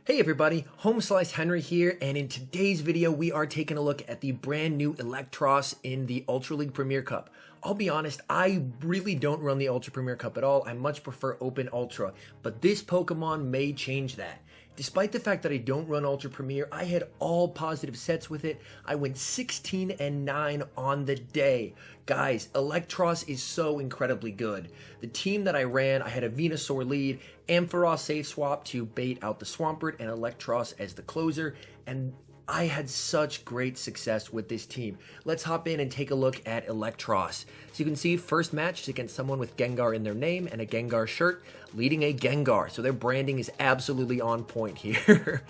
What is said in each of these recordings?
Hey everybody, HomeSliceHenry here, and in today's video we are taking a look at the brand new Eelektross in the Ultra League Premier Cup. I'll be honest, I really don't run the Ultra Premier Cup at all. I much prefer Open Ultra, but this Pokemon may change that. Despite the fact that I don't run Ultra Premier, I had all positive sets with it. I went 16-9 on the day. Guys, Eelektross is so incredibly good. The team that I ran, I had a Venusaur lead, Ampharos safe swap to bait out the Swampert, and Eelektross as the closer, and I had such great success with this team. Let's hop in and take a look at Eelektross. So you can see first match is against someone with Gengar in their name and a Gengar shirt, leading a Gengar. So their branding is absolutely on point here.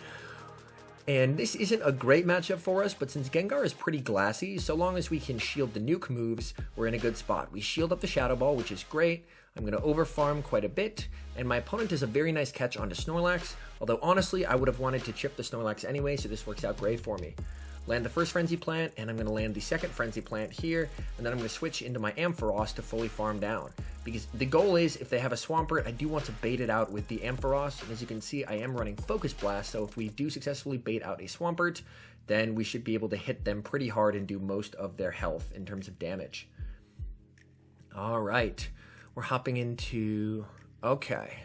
And this isn't a great matchup for us, but since Gengar is pretty glassy, so long as we can shield the nuke moves, we're in a good spot. We shield up the Shadow Ball, which is great. I'm going to overfarm quite a bit, and my opponent does a very nice catch onto Snorlax, although honestly I would have wanted to chip the Snorlax anyway, so this works out great for me. Land the first Frenzy Plant, and I'm going to land the second Frenzy Plant here, and then I'm going to switch into my Ampharos to fully farm down. Because the goal is, if they have a Swampert, I do want to bait it out with the Ampharos, and as you can see, I am running Focus Blast, so if we do successfully bait out a Swampert, then we should be able to hit them pretty hard and do most of their health in terms of damage. Alright, we're hopping into... okay.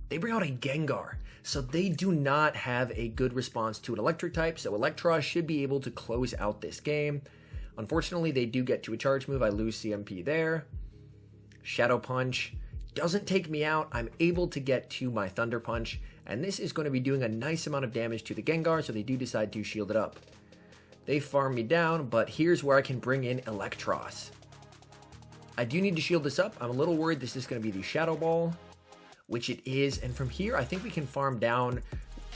They bring out a Gengar, so they do not have a good response to an electric type, so Eelektross should be able to close out this game. Unfortunately, they do get to a charge move. I lose CMP there. Shadow Punch doesn't take me out. I'm able to get to my Thunder Punch, and this is going to be doing a nice amount of damage to the Gengar, so they do decide to shield it up. They farm me down, but here's where I can bring in Eelektross. I do need to shield this up. I'm a little worried this is going to be the Shadow Ball, which it is, and from here I think we can farm down,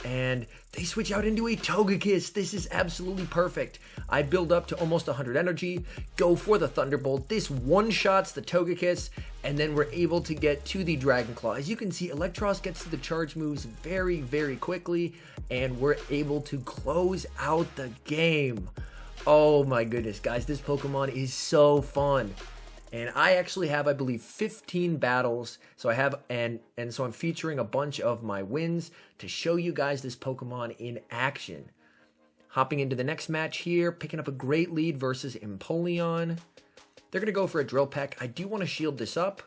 and they switch out into a Togekiss. This is absolutely perfect. I build up to almost 100 energy, go for the Thunderbolt. This one-shots the Togekiss, and then we're able to get to the Dragon Claw. As you can see, Eelektross gets to the charge moves very, very quickly, and we're able to close out the game. Oh my goodness, guys, this Pokemon is so fun. And I actually have, I believe, 15 battles. So I have, and so I'm featuring a bunch of my wins to show you guys this Pokemon in action. Hopping into the next match here, picking up a great lead versus Empoleon. They're going to go for a Drill Peck. I do want to shield this up,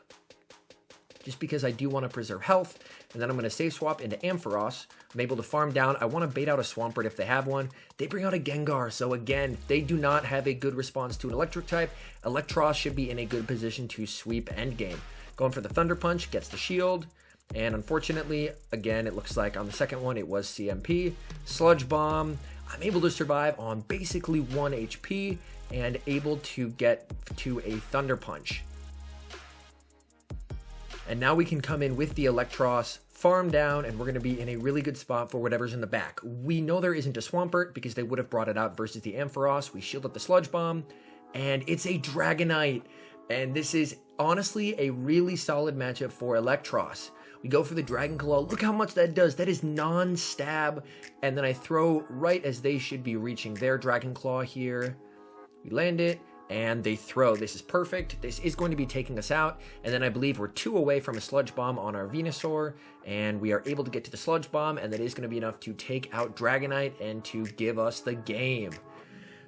just because I do want to preserve health. And then I'm going to save swap into Ampharos. I'm able to farm down. I want to bait out a Swampert if they have one. They bring out a Gengar, so again, they do not have a good response to an electric type. Eelektross should be in a good position to sweep endgame. Going for the Thunder Punch, gets the shield. And unfortunately, again, it looks like on the second one, it was CMP. Sludge Bomb. I'm able to survive on basically 1 HP and able to get to a Thunder Punch. And now we can come in with the Eelektross, farm down, and we're going to be in a really good spot for whatever's in the back. We know there isn't a Swampert because they would have brought it out versus the Ampharos. We shield up the Sludge Bomb, and it's a Dragonite. And this is honestly a really solid matchup for Eelektross. We go for the Dragon Claw. Look how much that does. That is non-stab. And then I throw right as they should be reaching their Dragon Claw here. We land it. And they throw. This is perfect. This is going to be taking us out. And then I believe we're 2 away from a Sludge Bomb on our Venusaur. And we are able to get to the Sludge Bomb. And that is going to be enough to take out Dragonite and to give us the game.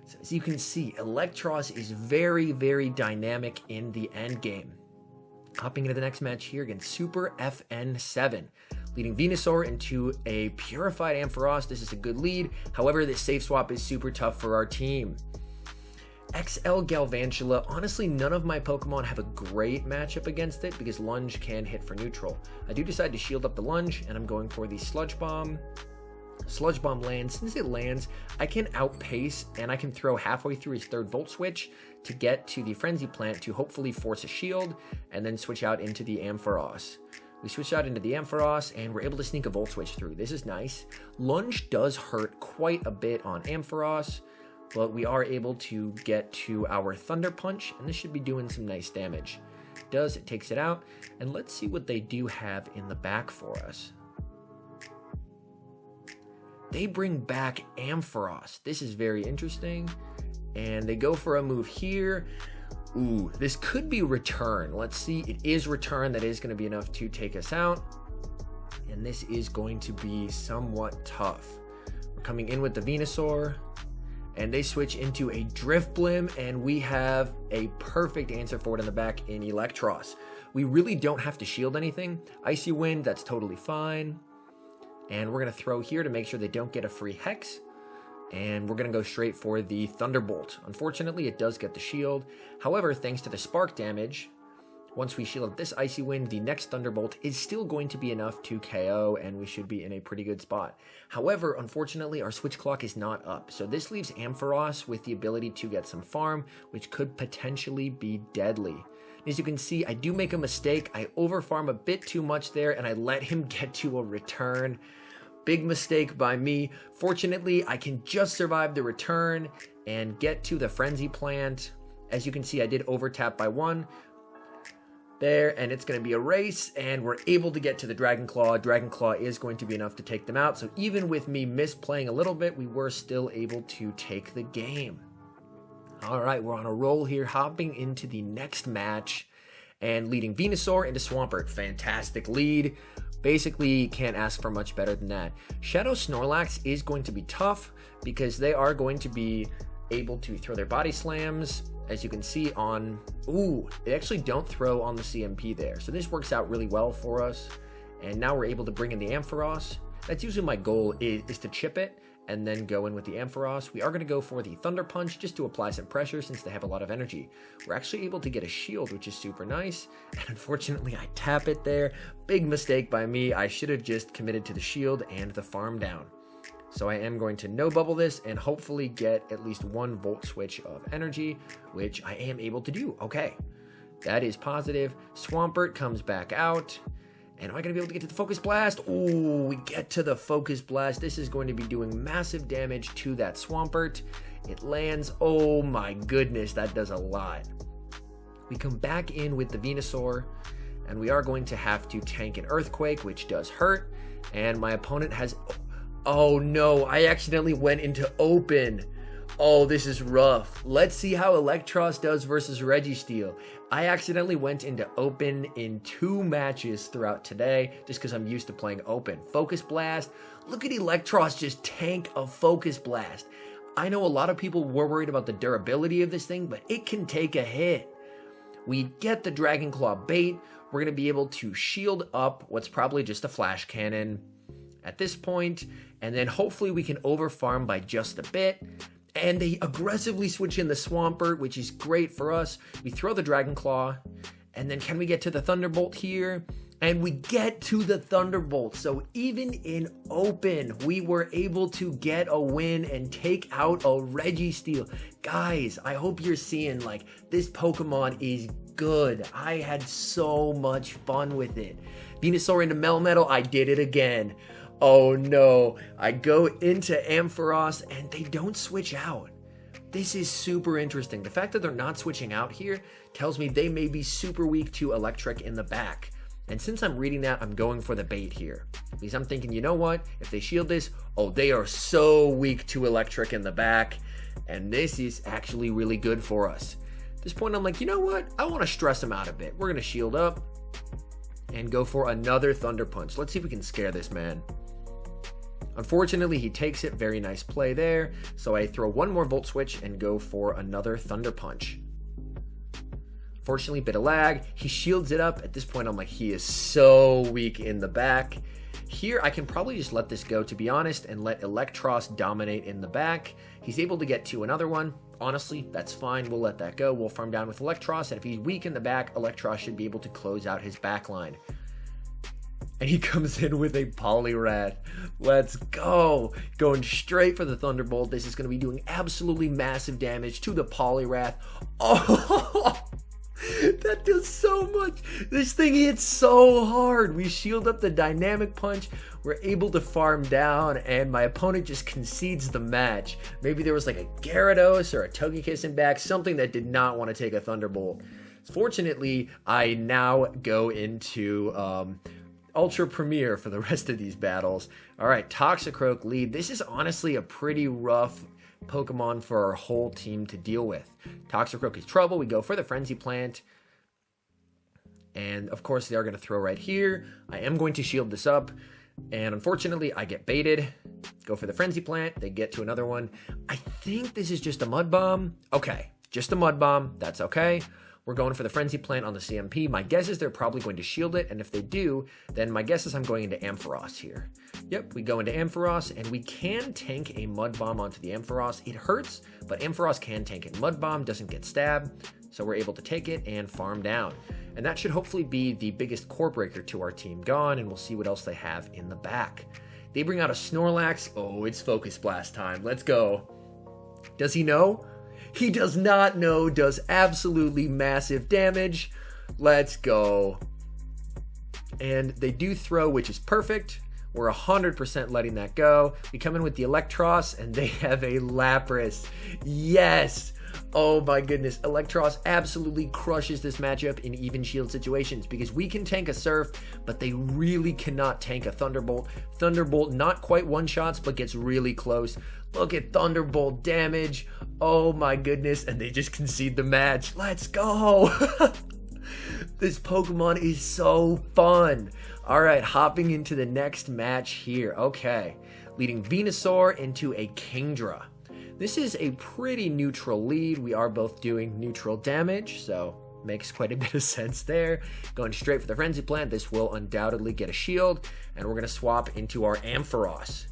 So as you can see, Eelektross is very, very dynamic in the end game. Hopping into the next match here against Super FN7. Leading Venusaur into a Purified Ampharos. This is a good lead. However, this safe swap is super tough for our team. XL Galvantula, honestly none of my Pokemon have a great matchup against it because Lunge can hit for neutral. I do decide to shield up the Lunge and I'm going for the Sludge Bomb. Sludge Bomb lands. Since it lands, I can outpace and I can throw halfway through his third Volt Switch to get to the Frenzy Plant to hopefully force a shield and then switch out into the Ampharos. We switch out into the Ampharos and we're able to sneak a Volt Switch through. This is nice. Lunge does hurt quite a bit on Ampharos, but we are able to get to our Thunder Punch, and this should be doing some nice damage. It takes it out, and let's see what they do have in the back for us. They bring back Ampharos. This is very interesting, and they go for a move here. Ooh, this could be Return. Let's see, it is Return. That is going to be enough to take us out. and this is going to be somewhat tough. We're coming in with the Venusaur, and they switch into a Drifblim, and we have a perfect answer for it in the back in Eelektross. We really don't have to shield anything. Icy Wind, that's totally fine. And we're going to throw here to make sure they don't get a free Hex. And we're going to go straight for the Thunderbolt. Unfortunately, it does get the shield. However, thanks to the spark damage, once we shield this Icy Wind, the next Thunderbolt is still going to be enough to KO, and we should be in a pretty good spot. However, unfortunately, our switch clock is not up, so this leaves Ampharos with the ability to get some farm, which could potentially be deadly. As you can see, I do make a mistake. I overfarm a bit too much there, and I let him get to a return. Big mistake by me. Fortunately, I can just survive the return and get to the Frenzy Plant. As you can see, I did overtap by 1 there, and it's going to be a race, and we're able to get to the Dragon Claw. Dragon Claw is going to be enough to take them out, so even with me misplaying a little bit, we were still able to take the game. All right, we're on a roll here, hopping into the next match and leading Venusaur into Swampert. Fantastic lead. Basically, can't ask for much better than that. Shadow Snorlax is going to be tough because they are going to be able to throw their body slams, as you can see on... Ooh, they actually don't throw on the CMP there. So this works out really well for us. And now we're able to bring in the Ampharos. That's usually my goal, is to chip it and then go in with the Ampharos. We are going to go for the Thunder Punch just to apply some pressure since they have a lot of energy. We're actually able to get a shield, which is super nice. And unfortunately, I tap it there. Big mistake by me. I should have just committed to the shield and the farm down. So I am going to no bubble this and hopefully get at least 1 volt switch of energy, which I am able to do. Okay, that is positive. Swampert comes back out. And am I going to be able to get to the Focus Blast? Ooh, we get to the Focus Blast. This is going to be doing massive damage to that Swampert. It lands. Oh my goodness, that does a lot. We come back in with the Venusaur, and we are going to have to tank an Earthquake, which does hurt. And my opponent has... Oh no, I accidentally went into Open. Oh, this is rough. Let's see how Eelektross does versus Registeel. I accidentally went into Open in 2 matches throughout today just because I'm used to playing Open. Focus Blast. Look at Eelektross just tank a Focus Blast. I know a lot of people were worried about the durability of this thing, but it can take a hit. We get the Dragon Claw bait. We're going to be able to shield up what's probably just a Flash Cannon at this point, and then hopefully we can overfarm by just a bit. And they aggressively switch in the Swampert, which is great for us. We throw the Dragon Claw, and then can we get to the Thunderbolt here? And we get to the Thunderbolt. So even in Open, we were able to get a win and take out a Registeel. Guys, I hope you're seeing, like, this Pokemon is good. I had so much fun with it. Venusaur into Melmetal, I did it again. Oh no, I go into Ampharos and they don't switch out. This is super interesting. The fact that they're not switching out here tells me they may be super weak to Electric in the back. And since I'm reading that, I'm going for the bait here. Because I'm thinking, you know what? If they shield this, oh, they are so weak to Electric in the back. And this is actually really good for us. At this point, I'm like, you know what? I want to stress them out a bit. We're going to shield up and go for another Thunder Punch. Let's see if we can scare this man. Unfortunately, he takes it. Very nice play there. So I throw 1 more Volt Switch and go for another Thunder Punch. Fortunately, bit of lag. He shields it up. At this point, I'm like, he is so weak in the back. Here, I can probably just let this go, to be honest, and let Eelektross dominate in the back. He's able to get to another one. Honestly, that's fine. We'll let that go. We'll farm down with Eelektross, and if he's weak in the back, Eelektross should be able to close out his back line. And he comes in with a Poliwrath. Let's go. Going straight for the Thunderbolt. This is going to be doing absolutely massive damage to the Poliwrath. Oh, that does so much. This thing hits so hard. We shield up the Dynamic Punch. We're able to farm down, and my opponent just concedes the match. Maybe there was like a Gyarados or a Togekiss in back, something that did not want to take a Thunderbolt. Fortunately, I now go into... Ultra Premier for the rest of these battles. All right, Toxicroak lead. This is honestly a pretty rough Pokemon for our whole team to deal with. Toxicroak is trouble. We go for the Frenzy Plant. And of course, they are going to throw right here. I am going to shield this up. And unfortunately, I get baited. Go for the Frenzy Plant. They get to another one. I think this is just a Mud Bomb. Okay, just a Mud Bomb. That's okay. We're going for the Frenzy Plant on the CMP. My guess is they're probably going to shield it, and if they do, then my guess is I'm going into Ampharos here. Yep, we go into Ampharos, and we can tank a Mud Bomb onto the Ampharos. It hurts, but Ampharos can tank it. Mud Bomb doesn't get stabbed, so we're able to take it and farm down. And that should hopefully be the biggest core breaker to our team gone, and we'll see what else they have in the back. They bring out a Snorlax. Oh, it's Focus Blast time. Let's go. Does he know? He does not know, does absolutely massive damage. Let's go. And they do throw, which is perfect. We're 100% letting that go. We come in with the Eelektross, and they have a Lapras. Yes! Oh my goodness, Eelektross absolutely crushes this matchup in even shield situations because we can tank a Surf, but they really cannot tank a Thunderbolt. Thunderbolt not quite one-shots, but gets really close. Look at Thunderbolt damage. Oh my goodness, and they just concede the match. Let's go! This Pokemon is so fun. All right, hopping into the next match here. Okay, leading Venusaur into a Kingdra. This is a pretty neutral lead. We are both doing neutral damage, so makes quite a bit of sense there. Going straight for the Frenzy Plant. This will undoubtedly get a shield, and we're going to swap into our Ampharos.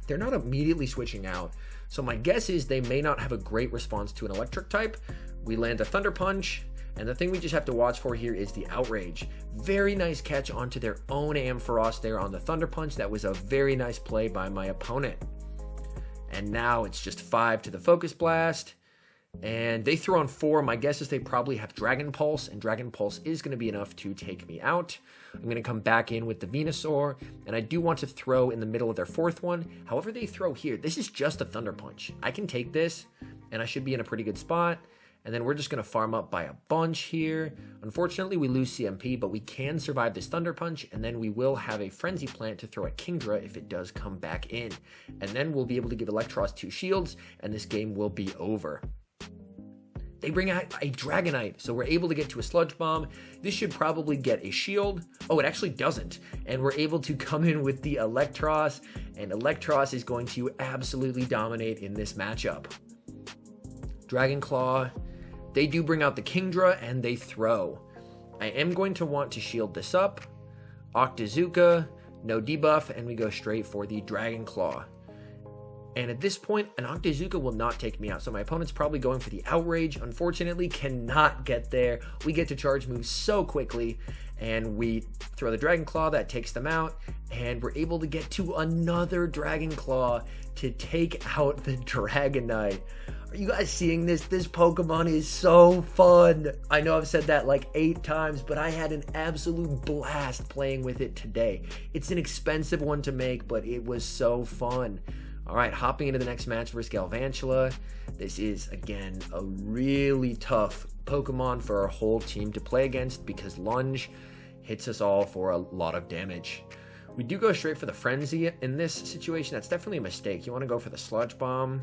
They're not immediately switching out, so my guess is they may not have a great response to an electric type. We land a Thunder Punch, and the thing we just have to watch for here is the Outrage. Very nice catch onto their own Ampharos there on the Thunder Punch. That was a very nice play by my opponent. And now it's just 5 to the Focus Blast. And they throw on 4. My guess is they probably have Dragon Pulse, and Dragon Pulse is going to be enough to take me out. I'm going to come back in with the Venusaur, and I do want to throw in the middle of their 4th one. However they throw here, this is just a Thunder Punch. I can take this, and I should be in a pretty good spot. And then we're just going to farm up by a bunch here. Unfortunately, we lose CMP, but we can survive this Thunder Punch, and then we will have a Frenzy Plant to throw at Kingdra if it does come back in. And then we'll be able to give Eelektross 2 shields, and this game will be over. They bring out a Dragonite, so we're able to get to a Sludge Bomb. This should probably get a shield. Oh, it actually doesn't. And we're able to come in with the Eelektross, and Eelektross is going to absolutely dominate in this matchup. Dragon Claw. They do bring out the Kingdra, and they throw. I am going to want to shield this up. Octazooka, no debuff, and we go straight for the Dragon Claw. And at this point, an Octazooka will not take me out, so my opponent's probably going for the Outrage. Unfortunately, cannot get there. We get to charge moves so quickly, and we throw the Dragon Claw. That takes them out, and we're able to get to another Dragon Claw to take out the Dragonite. Are you guys seeing this? This Pokemon is so fun. I know I've said that like 8 times, but I had an absolute blast playing with it today. It's an expensive one to make, but it was so fun. All right, hopping into the next match versus Galvantula. This is, again, a really tough Pokemon for our whole team to play against because Lunge hits us all for a lot of damage. We do go straight for the Frenzy in this situation. That's definitely a mistake. You want to go for the Sludge Bomb.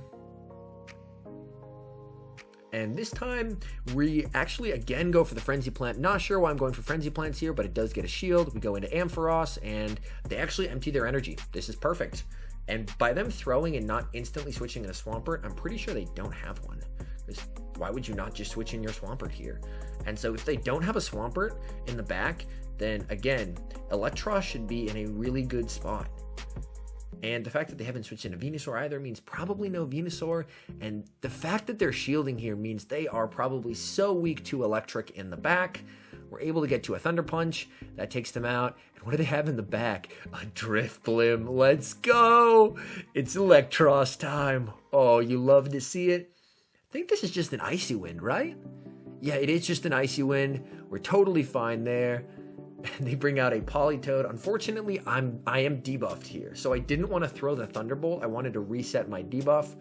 And this time, we actually again go for the Frenzy Plant. Not sure why I'm going for Frenzy Plants here, but it does get a shield. We go into Ampharos, and they actually empty their energy. This is perfect. And by them throwing and not instantly switching in a Swampert, I'm pretty sure they don't have one. Because why would you not just switch in your Swampert here? And so if they don't have a Swampert in the back, then again, Eelektross should be in a really good spot. And the fact that they haven't switched into Venusaur either means probably no Venusaur. And the fact that they're shielding here means they are probably so weak to electric in the back. We're able to get to a Thunder Punch. That takes them out. And what do they have in the back? A Drifblim. Let's go! It's Eelektross time. Oh, you love to see it. I think this is just an Icy Wind, right? Yeah, it is just an Icy Wind. We're totally fine there. And they bring out a Politoed. Unfortunately, I am debuffed here. So I didn't want to throw the Thunderbolt. I wanted to reset my debuff.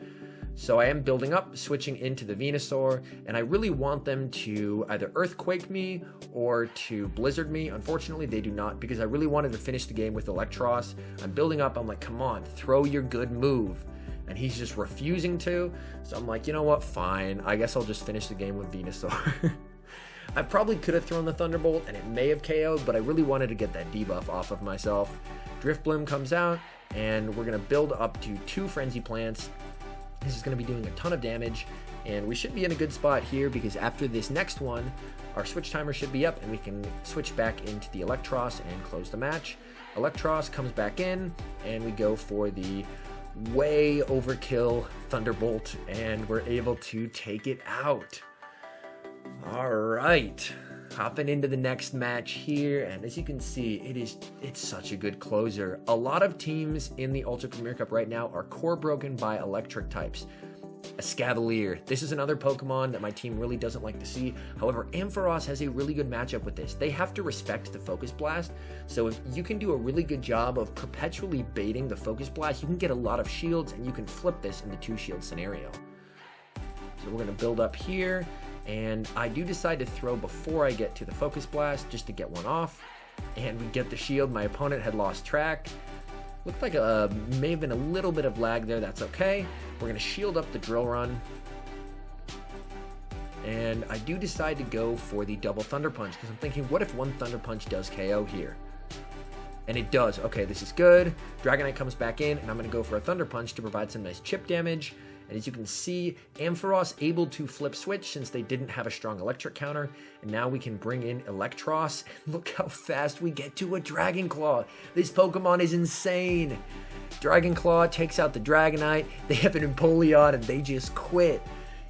So I am building up, switching into the Venusaur, and I really want them to either Earthquake me or to Blizzard me. Unfortunately, they do not, because I really wanted to finish the game with Eelektross. I'm building up, I'm like, come on, throw your good move. And he's just refusing to. So I'm like, you know what, fine. I guess I'll just finish the game with Venusaur. I probably could have thrown the Thunderbolt and it may have KO'd, but I really wanted to get that debuff off of myself. Drift Bloom comes out, and we're going to build up to 2 Frenzy Plants. This is going to be doing a ton of damage, and we should be in a good spot here because after this next one, our switch timer should be up and we can switch back into the Eelektross and close the match. Eelektross comes back in, and we go for the way overkill Thunderbolt, and we're able to take it out. All right, hopping into the next match here, and as you can see, it's such a good closer. A lot of teams in the Ultra Premier Cup right now are core broken by electric types. A Scavalier. This is another Pokemon that my team really doesn't like to see. However, Ampharos has a really good matchup with this. They have to respect the Focus Blast, so if you can do a really good job of perpetually baiting the Focus Blast, you can get a lot of shields and you can flip this in the 2-shield scenario. So we're going to build up here, and I do decide to throw before I get to the Focus Blast just to get one off, and we get the shield. My opponent had lost track. Looked like may have been a little bit of lag there. That's okay. We're going to shield up the Drill Run. And I do decide to go for the double Thunder Punch because I'm thinking, what if one Thunder Punch does KO here? And it does. Okay, this is good. Dragonite comes back in, and I'm going to go for a Thunder Punch to provide some nice chip damage. And as you can see, Ampharos able to flip switch since they didn't have a strong electric counter. And now we can bring in Eelektross. Look how fast we get to a Dragon Claw. This Pokemon is insane. Dragon Claw takes out the Dragonite. They have an Empoleon and they just quit.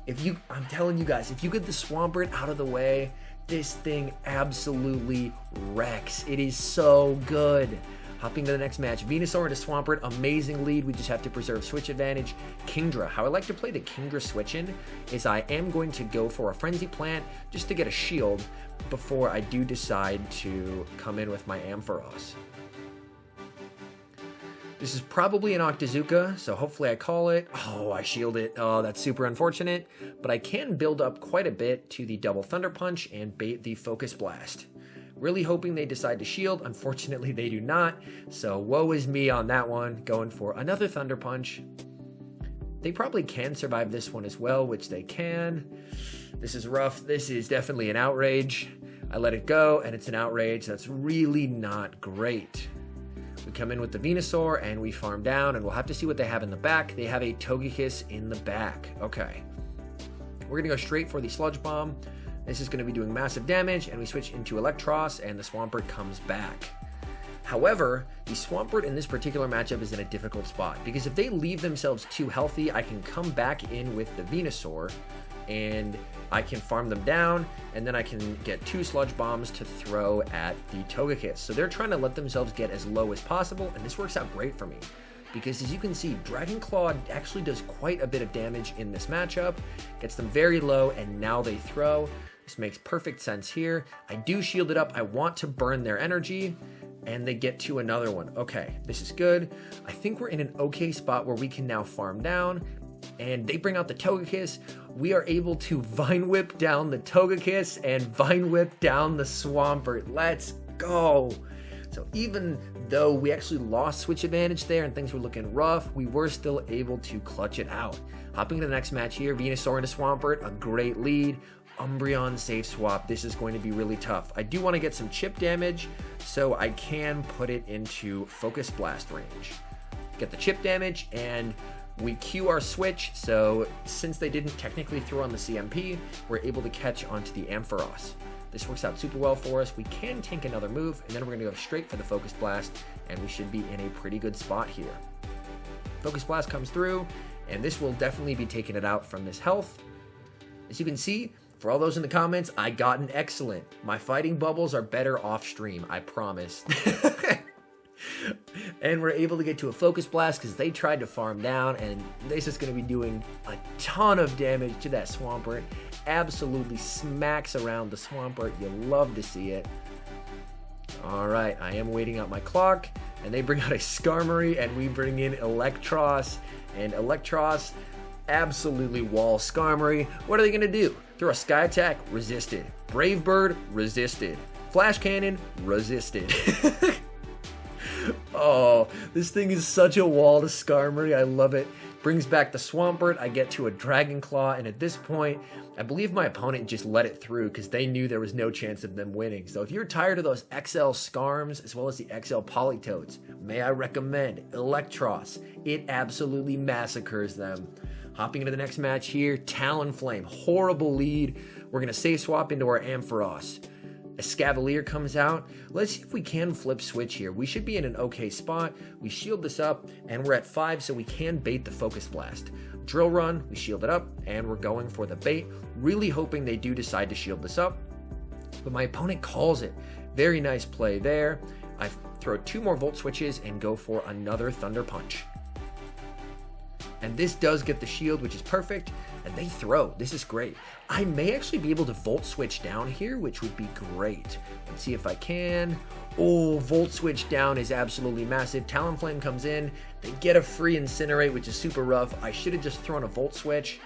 I'm telling you guys, if you get the Swampert out of the way, this thing absolutely wrecks. It is so good. Hopping to the next match, Venusaur into Swampert, amazing lead. We just have to preserve switch advantage. Kingdra, how I like to play the Kingdra switch in is I am going to go for a Frenzy Plant just to get a shield before I do decide to come in with my Ampharos. This is probably an Octazooka, so hopefully I call it. Oh, I shield it. Oh, that's super unfortunate, but I can build up quite a bit to the double Thunder Punch and bait the Focus Blast. Really hoping they decide to shield. Unfortunately, they do not. So woe is me on that one. Going for another Thunder Punch. They probably can survive this one as well, which they can. This is rough. This is definitely an Outrage. I let it go, and it's an Outrage. That's really not great. We come in with the Venusaur, and we farm down, and we'll have to see what they have in the back. They have a Togekiss in the back. Okay. We're going to go straight for the Sludge Bomb. This is going to be doing massive damage, and we switch into Eelektross, and the Swampert comes back. However, the Swampert in this particular matchup is in a difficult spot, because if they leave themselves too healthy, I can come back in with the Venusaur, and I can farm them down, and then I can get 2 Sludge Bombs to throw at the Togekiss. So they're trying to let themselves get as low as possible, and this works out great for me. Because as you can see, Dragon Claw actually does quite a bit of damage in this matchup, gets them very low, and now they throw. This makes perfect sense here. I do shield it up. I want to burn their energy, and they get to another one. Okay, this is good. I think we're in an okay spot where we can now farm down, and they bring out the Togekiss. We are able to Vine Whip down the Togekiss and Vine Whip down the Swampert. Let's go. So even though we actually lost switch advantage there and things were looking rough, we were still able to clutch it out. Hopping to the next match here, Venusaur into Swampert, a great lead. Umbreon safe swap. This is going to be really tough. I do want to get some chip damage, so I can put it into Focus Blast range. Get the chip damage, and we cue our switch, so since they didn't technically throw on the CMP, we're able to catch onto the Ampharos. This works out super well for us. We can tank another move, and then we're going to go straight for the Focus Blast, and we should be in a pretty good spot here. Focus Blast comes through, and this will definitely be taking it out from this health. As you can see, for all those in the comments, I got an excellent. My fighting bubbles are better off stream, I promise. And we're able to get to a Focus Blast because they tried to farm down, and this is going to be doing a ton of damage to that Swampert. Absolutely smacks around the Swampert. You love to see it. Alright, I am waiting out my clock, and they bring out a Skarmory, and we bring in Eelektross, and Eelektross absolutely wall Skarmory. What are they going to do? Throw a Sky Attack? Resisted. Brave Bird? Resisted. Flash Cannon? Resisted. Oh, this thing is such a wall to Skarmory. I love it. Brings back the Swampert. I get to a Dragon Claw, and at this point, I believe my opponent just let it through because they knew there was no chance of them winning. So if you're tired of those XL Skarms as well as the XL Politoads, may I recommend Eelektross. It absolutely massacres them. Hopping into the next match here, Talonflame. Horrible lead. We're going to save swap into our Ampharos. A Scavalier comes out. Let's see if we can flip switch here. We should be in an okay spot. We shield this up, and we're at 5, so we can bait the Focus Blast. Drill Run, we shield it up, and we're going for the bait. Really hoping they do decide to shield this up, but my opponent calls it. Very nice play there. I throw 2 more Volt Switches and go for another Thunder Punch. And this does get the shield, which is perfect. And they throw. This is great. I may actually be able to Volt Switch down here, which would be great. Let's see if I can. Oh, Volt Switch down is absolutely massive. Talonflame comes in. They get a free Incinerate, which is super rough. I should have just thrown a Volt Switch.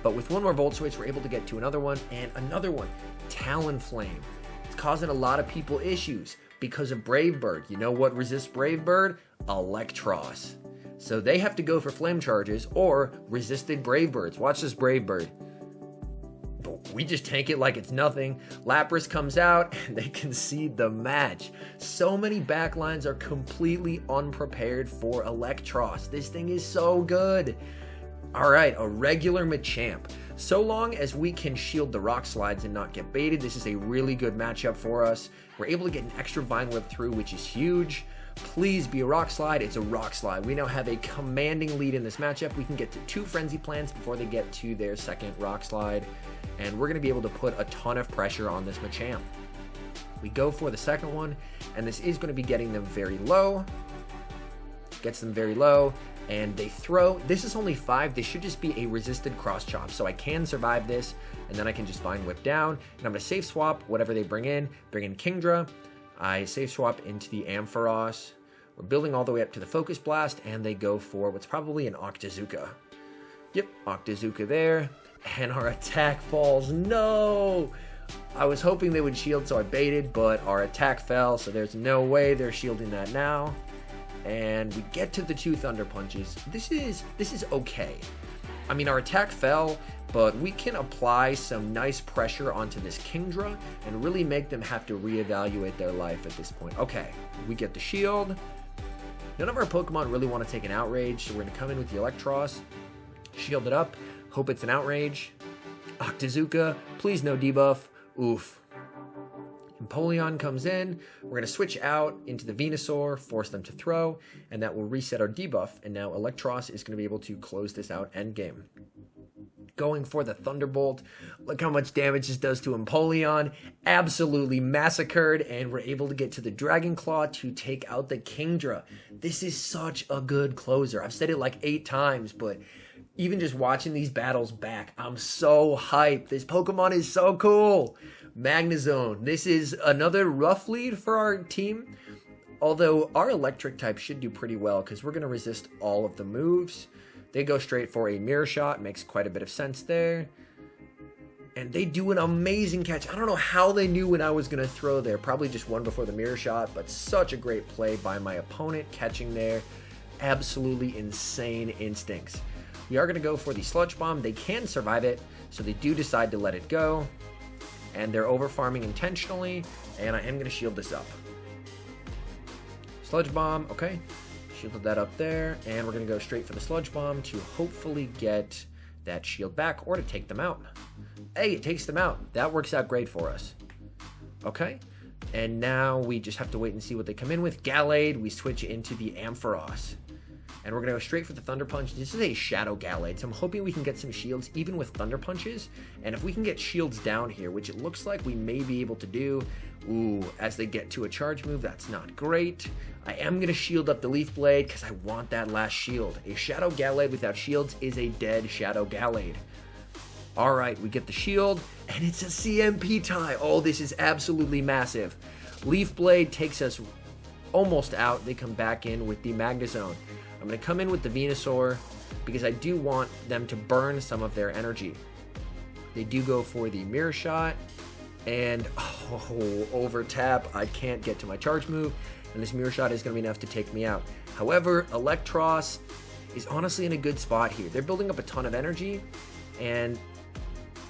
But with 1 more Volt Switch, we're able to get to another one and another one. Talonflame. It's causing a lot of people issues because of Brave Bird. You know what resists Brave Bird? Eelektross. So they have to go for Flame Charges or resisted Brave Birds. Watch this Brave Bird. But we just tank it like it's nothing. Lapras comes out and they concede the match. So many backlines are completely unprepared for Eelektross. This thing is so good. All right, a regular Machamp. So long as we can shield the Rock Slides and not get baited, this is a really good matchup for us. We're able to get an extra Vine Whip through, which is huge. Please be a Rock Slide. It's a Rock Slide. We now have a commanding lead in this matchup. We can get to 2 Frenzy Plants before they get to their second Rock Slide, and we're going to be able to put a ton of pressure on this Machamp. We go for the second one, and this is going to be getting them very low. Gets them very low, and they throw. This is only 5. This should just be a resisted Cross Chop, so I can survive this, and then I can just Vine Whip down, and I'm going to safe swap whatever they bring in Kingdra. I safe swap into the Ampharos. We're building all the way up to the Focus Blast, and they go for what's probably an Octazooka. Yep, Octazooka there, and our attack falls. No! I was hoping they would shield, so I baited, but our attack fell, so there's no way they're shielding that now. And we get to the 2 Thunder Punches. This is okay. I mean, our attack fell, but we can apply some nice pressure onto this Kingdra and really make them have to reevaluate their life at this point. Okay, we get the shield. None of our Pokemon really want to take an Outrage, so we're going to come in with the Eelektross, shield it up, hope it's an Outrage. Octazooka, please no debuff. Oof. Empoleon comes in. We're going to switch out into the Venusaur, force them to throw, and that will reset our debuff, and now Eelektross is going to be able to close this out endgame. Going for the Thunderbolt. Look how much damage this does to Empoleon. Absolutely massacred, and we're able to get to the Dragon Claw to take out the Kingdra. This is such a good closer. I've said it like 8 times, but even just watching these battles back, I'm so hyped. This Pokemon is so cool. Magnezone. This is another rough lead for our team, although our electric type should do pretty well because we're going to resist all of the moves. They go straight for a Mirror Shot. Makes quite a bit of sense there. And they do an amazing catch. I don't know how they knew when I was going to throw there. Probably just one before the Mirror Shot, but such a great play by my opponent catching there. Absolutely insane instincts. We are going to go for the Sludge Bomb. They can survive it, so they do decide to let it go. And they're over farming intentionally, and I am going to shield this up. Sludge Bomb, okay. Shielded that up there, and we're going to go straight for the Sludge Bomb to hopefully get that shield back or to take them out. Hey, it takes them out. That works out great for us. Okay, and now we just have to wait and see what they come in with. Gallade, we switch into the Ampharos. And we're going to go straight for the Thunder Punch. This is a Shadow Gallade, so I'm hoping we can get some shields even with Thunder Punches. And if we can get shields down here, which it looks like we may be able to do, ooh, as they get to a charge move, that's not great. I am going to shield up the Leaf Blade because I want that last shield. A Shadow Gallade without shields is a dead Shadow Gallade. All right, we get the shield, and it's a CMP tie. Oh, this is absolutely massive. Leaf Blade takes us almost out. They come back in with the Magnezone. I'm going to come in with the Venusaur because I do want them to burn some of their energy. They do go for the Mirror Shot, and over tap, I can't get to my charge move. and this Mirror Shot is going to be enough to take me out. However, Eelektross is honestly in a good spot here. They're building up a ton of energy, and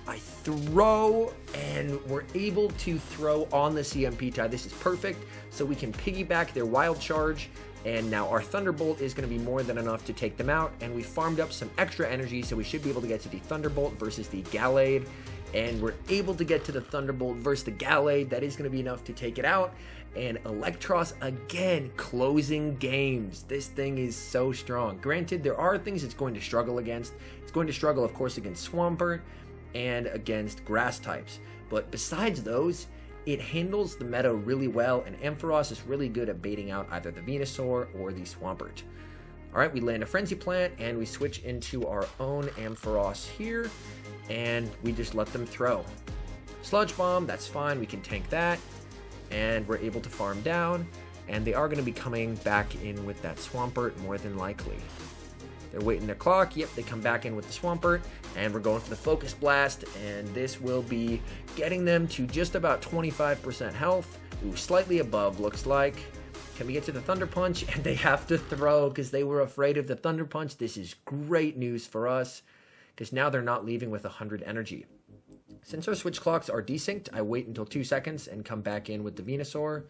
I throw, and we're able to throw on the CMP tie. This is perfect, so we can piggyback their Wild Charge, and now our Thunderbolt is going to be more than enough to take them out, and we farmed up some extra energy, so we should be able to get to the Thunderbolt versus the Gallade, and we're able to get to the Thunderbolt versus the Gallade. That is going to be enough to take it out, and Eelektross again closing games. This thing is so strong. Granted, there are things it's going to struggle against. It's going to struggle, of course, against Swampert and against grass types, but besides those, it handles the meta really well, and Ampharos is really good at baiting out either the Venusaur or the Swampert. Alright, we land a Frenzy Plant, and we switch into our own Ampharos here, and we just let them throw. Sludge Bomb, that's fine, we can tank that, and we're able to farm down, and they are going to be coming back in with that Swampert more than likely. They're waiting their clock. Yep, they come back in with the Swampert, and we're going for the Focus Blast, and this will be getting them to just about 25% health. Ooh, slightly above, looks like. Can we get to the Thunder Punch? And they have to throw because they were afraid of the Thunder Punch. This is great news for us because now they're not leaving with 100 energy. Since our switch clocks are desynced, I wait until 2 seconds and come back in with the Venusaur.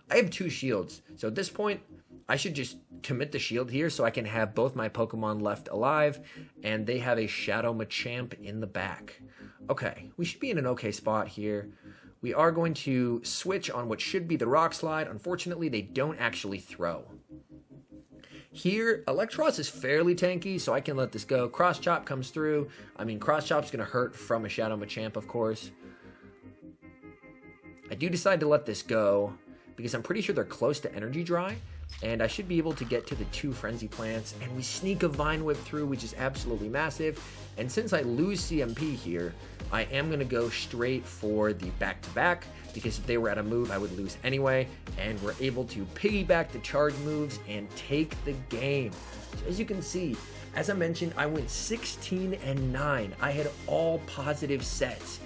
I have 2 shields, so at this point, I should just commit the shield here so I can have both my Pokemon left alive, and they have a Shadow Machamp in the back. Okay, we should be in an okay spot here. We are going to switch on what should be the Rock Slide. Unfortunately, they don't actually throw. Here, Eelektross is fairly tanky, so I can let this go. Cross Chop comes through. I mean, Cross Chop's going to hurt from a Shadow Machamp, of course. I do decide to let this go because I'm pretty sure they're close to Energy Dry, and I should be able to get to the 2 Frenzy Plants, and we sneak a Vine Whip through, which is absolutely massive. And since I lose CMP here, I am going to go straight for the back-to-back, because if they were at a move, I would lose anyway, and we're able to piggyback the charge moves and take the game. So as you can see, as I mentioned, I went 16-9. I had all positive sets.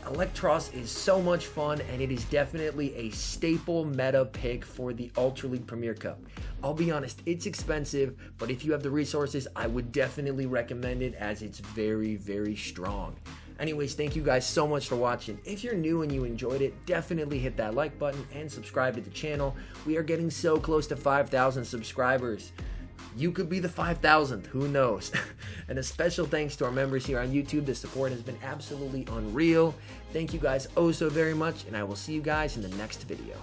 Eelektross is so much fun, and it is definitely a staple meta pick for the Ultra League Premier Cup. I'll be honest, it's expensive, but if you have the resources, I would definitely recommend it as it's very, very strong. Anyways, thank you guys so much for watching. If you're new and you enjoyed it, definitely hit that like button and subscribe to the channel. We are getting so close to 5,000 subscribers. You could be the 5,000th, who knows? And a special thanks to our members here on YouTube. The support has been absolutely unreal. Thank you guys oh so very much, and I will see you guys in the next video.